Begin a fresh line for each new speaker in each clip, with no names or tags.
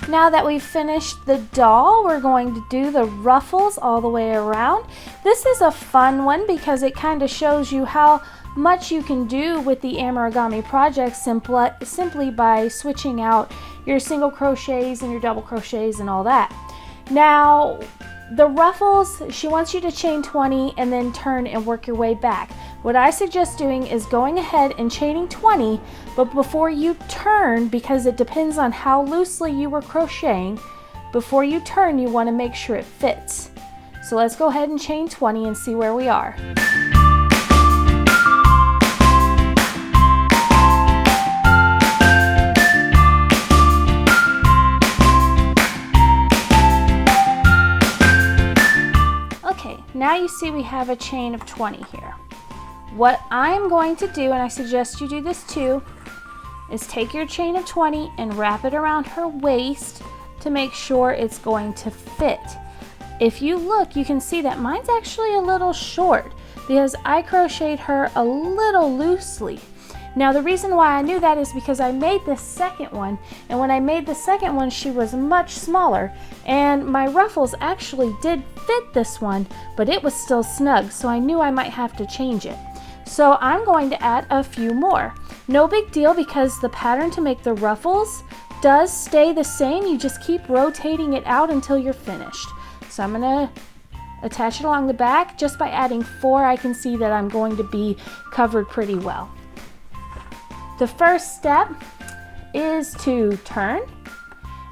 Now that we've finished the doll, we're going to do the ruffles all the way around. This is a fun one because it kind of shows you how much you can do with the Amorigami project simply by switching out your single crochets and your double crochets and all that. Now, the ruffles, she wants you to chain 20 and then turn and work your way back. What I suggest doing is going ahead and chaining 20, but before you turn, because it depends on how loosely you were crocheting, before you turn you want to make sure it fits. So let's go ahead and chain 20 and see where we are. Now you see we have a chain of 20 here. What I'm going to do, and I suggest you do this too, is take your chain of 20 and wrap it around her waist to make sure it's going to fit. If you look, you can see that mine's actually a little short because I crocheted her a little loosely. Now the reason why I knew that is because I made the second one, and when I made the second one she was much smaller, and my ruffles actually did fit this one, but it was still snug, so I knew I might have to change it. So I'm going to add a few more. No big deal because the pattern to make the ruffles does stay the same, you just keep rotating it out until you're finished. So I'm going to attach it along the back. Just by adding 4 I can see that I'm going to be covered pretty well. The first step is to turn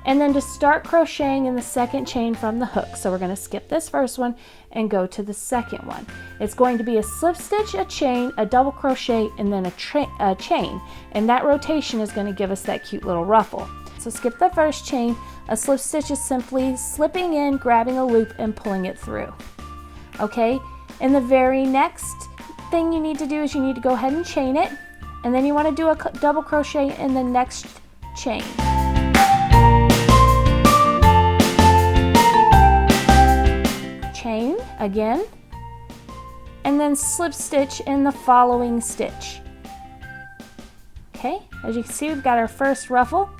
and then to start crocheting in the second chain from the hook. So we're going to skip this first one and go to the second one. It's going to be a slip stitch, a chain, a double crochet, and then a chain. And that rotation is going to give us that cute little ruffle. So skip the first chain. A slip stitch is simply slipping in, grabbing a loop, and pulling it through. Okay, and the very next thing you need to do is you need to go ahead and chain it. And then you want to do a double crochet in the next chain. Chain again, and then slip stitch in the following stitch. Okay, as you can see, we've got our first ruffle.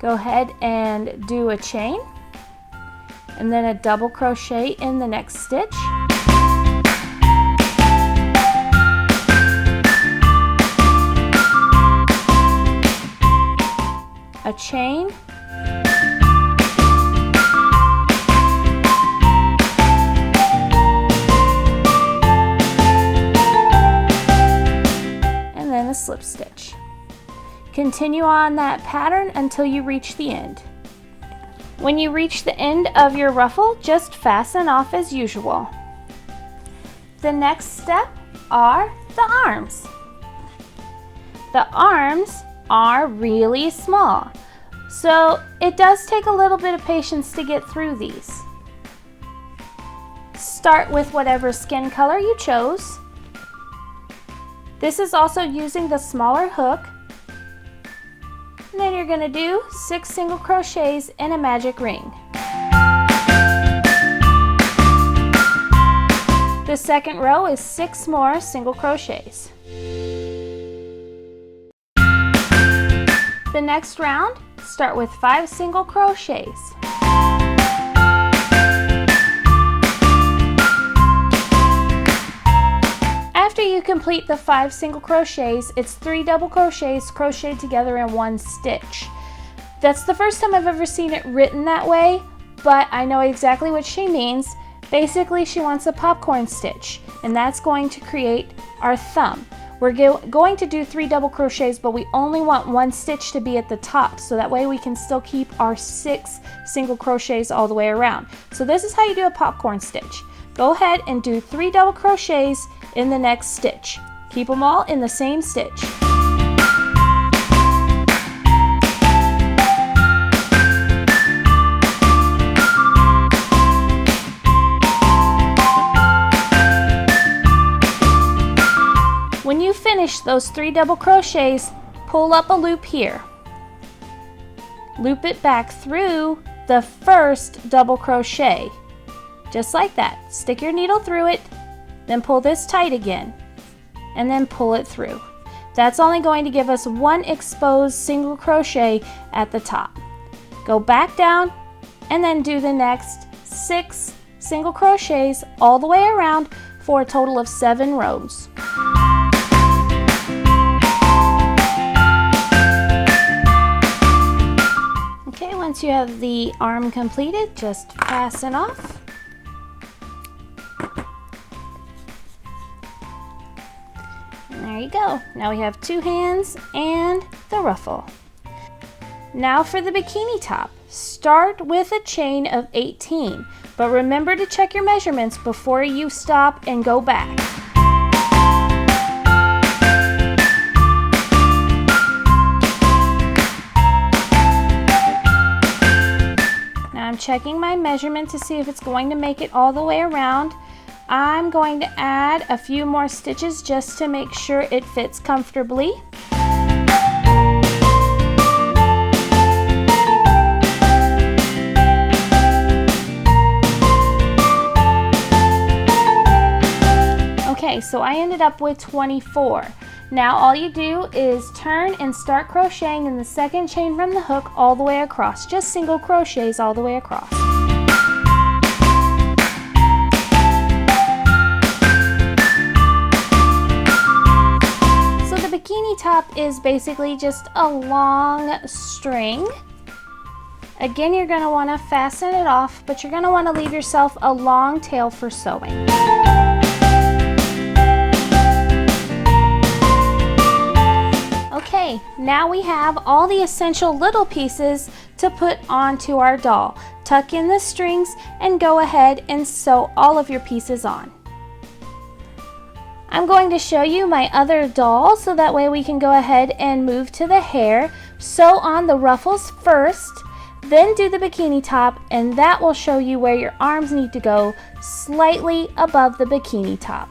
Go ahead and do a chain, and then a double crochet in the next stitch. A chain, and then a slip stitch. Continue on that pattern until you reach the end. When you reach the end of your ruffle, just fasten off as usual. The next step are the arms. The arms are really small, so it does take a little bit of patience to get through these. Start with whatever skin color you chose. This is also using the smaller hook, and then you're going to do 6 single crochets in a magic ring. The second row is 6 more single crochets. The next round, start with 5 single crochets. After you complete the 5 single crochets, it's 3 double crochets crocheted together in 1 stitch. That's the first time I've ever seen it written that way, but I know exactly what she means. Basically, she wants a popcorn stitch, and that's going to create our thumb. We're going to do 3 double crochets, but we only want 1 stitch to be at the top, so that way we can still keep our 6 single crochets all the way around. So this is how you do a popcorn stitch. Go ahead and do 3 double crochets in the next stitch. Keep them all in the same stitch. When you finish those 3 double crochets, pull up a loop here. Loop it back through the first double crochet. Just like that. Stick your needle through it, then pull this tight again, and then pull it through. That's only going to give us 1 exposed single crochet at the top. Go back down and then do the next 6 single crochets all the way around for a total of 7 rows. Okay, once you have the arm completed, just fasten off. And there you go. Now we have 2 hands and the ruffle. Now for the bikini top. Start with a chain of 18, but remember to check your measurements before you stop and go back. Now I'm checking my measurement to see if it's going to make it all the way around. I'm going to add a few more stitches just to make sure it fits comfortably. Okay, so I ended up with 24. Now all you do is turn and start crocheting in the second chain from the hook all the way across. Just single crochets all the way across. So the bikini top is basically just a long string. Again, you're going to want to fasten it off, but you're going to want to leave yourself a long tail for sewing. Okay, now we have all the essential little pieces to put onto our doll. Tuck in the strings and go ahead and sew all of your pieces on. I'm going to show you my other doll so that way we can go ahead and move to the hair. Sew on the ruffles first, then do the bikini top, and that will show you where your arms need to go slightly above the bikini top.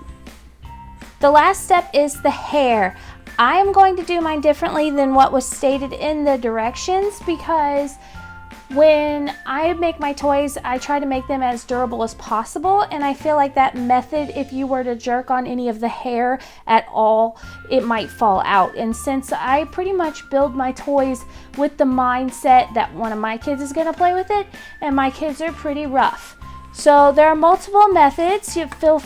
The last step is the hair. I am going to do mine differently than what was stated in the directions because when I make my toys, I try to make them as durable as possible, and I feel like that method, if you were to jerk on any of the hair at all, it might fall out. And since I pretty much build my toys with the mindset that one of my kids is going to play with it, and my kids are pretty rough. So there are multiple methods.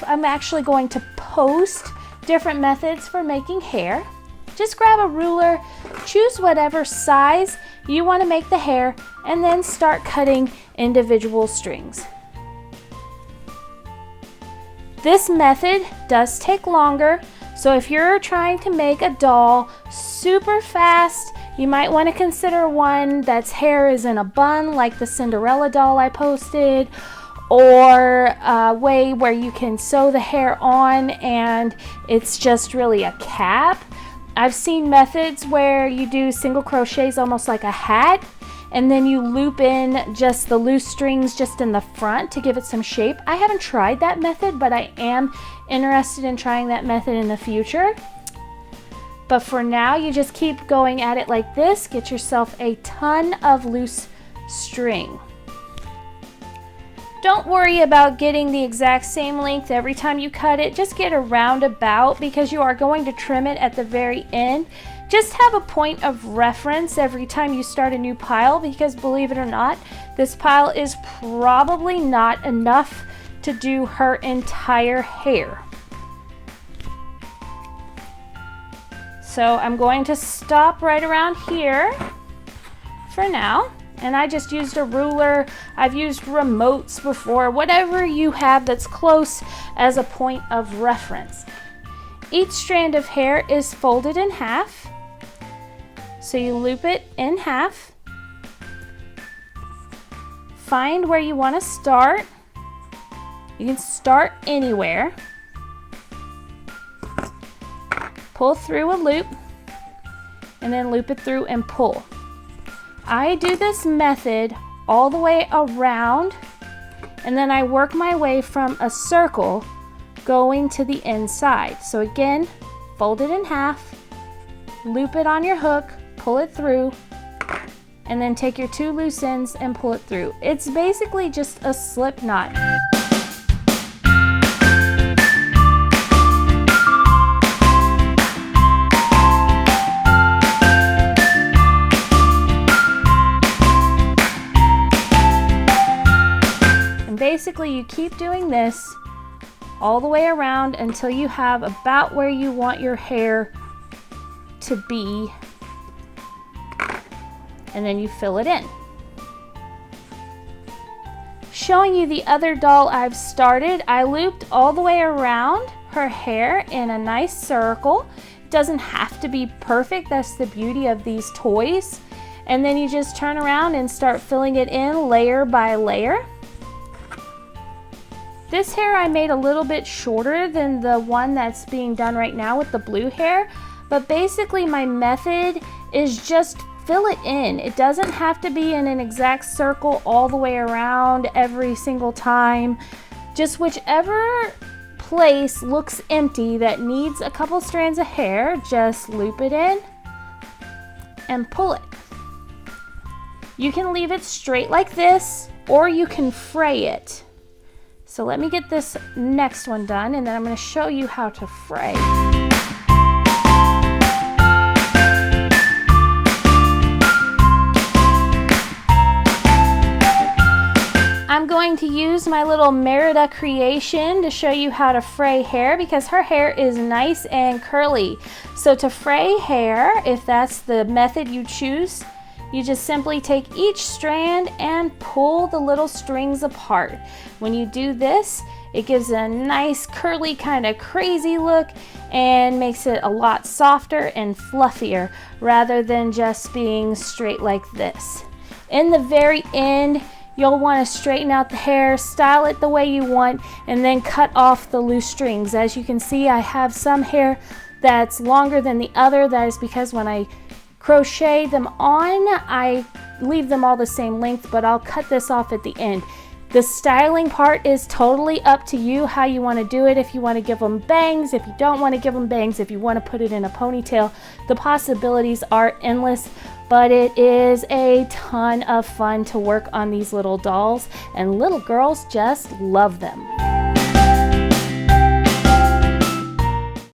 I'm actually going to post different methods for making hair. Just grab a ruler, choose whatever size you want to make the hair, and then start cutting individual strings. This method does take longer, so if you're trying to make a doll super fast, you might want to consider one that's hair is in a bun, like the Cinderella doll I posted, or a way where you can sew the hair on and it's just really a cap. I've seen methods where you do single crochets almost like a hat, and then you loop in just the loose strings just in the front to give it some shape. I haven't tried that method, but I am interested in trying that method in the future. But for now, you just keep going at it like this. Get yourself a ton of loose string. Don't worry about getting the exact same length every time you cut it. Just get a roundabout because you are going to trim it at the very end. Just have a point of reference every time you start a new pile because believe it or not, this pile is probably not enough to do her entire hair. So I'm going to stop right around here for now. And I just used a ruler. I've used remotes before, whatever you have that's close as a point of reference. Each strand of hair is folded in half. So you loop it in half. Find where you want to start. You can start anywhere. Pull through a loop and then loop it through and pull. I do this method all the way around, and then I work my way from a circle going to the inside. So again, fold it in half, loop it on your hook, pull it through, and then take your 2 loose ends and pull it through. It's basically just a slip knot. basically you keep doing this all the way around until you have about where you want your hair to be, and then you fill it in. Showing you the other doll I've started, I looped all the way around her hair in a nice circle. It doesn't have to be perfect, that's the beauty of these toys. And then you just turn around and start filling it in layer by layer. This hair I made a little bit shorter than the one that's being done right now with the blue hair, but basically my method is just fill it in. It doesn't have to be in an exact circle all the way around every single time. Just whichever place looks empty that needs a couple strands of hair, just loop it in and pull it. You can leave it straight like this, or you can fray it. So let me get this next one done, and then I'm going to show you how to fray. I'm going to use my little Mermaid creation to show you how to fray hair, because her hair is nice and curly. So to fray hair, if that's the method you choose, you just simply take each strand and pull the little strings apart. When you do this, it gives a nice curly kind of crazy look and makes it a lot softer and fluffier rather than just being straight like this. In the very end, you'll want to straighten out the hair, style it the way you want, and then cut off the loose strings. As you can see, I have some hair that's longer than the other. That is because when I crochet them on, I leave them all the same length, but I'll cut this off at the end. The styling part is totally up to you how you want to do it. If you want to give them bangs, if you don't want to give them bangs, if you want to put it in a ponytail, the possibilities are endless, but it is a ton of fun to work on these little dolls, and little girls just love them.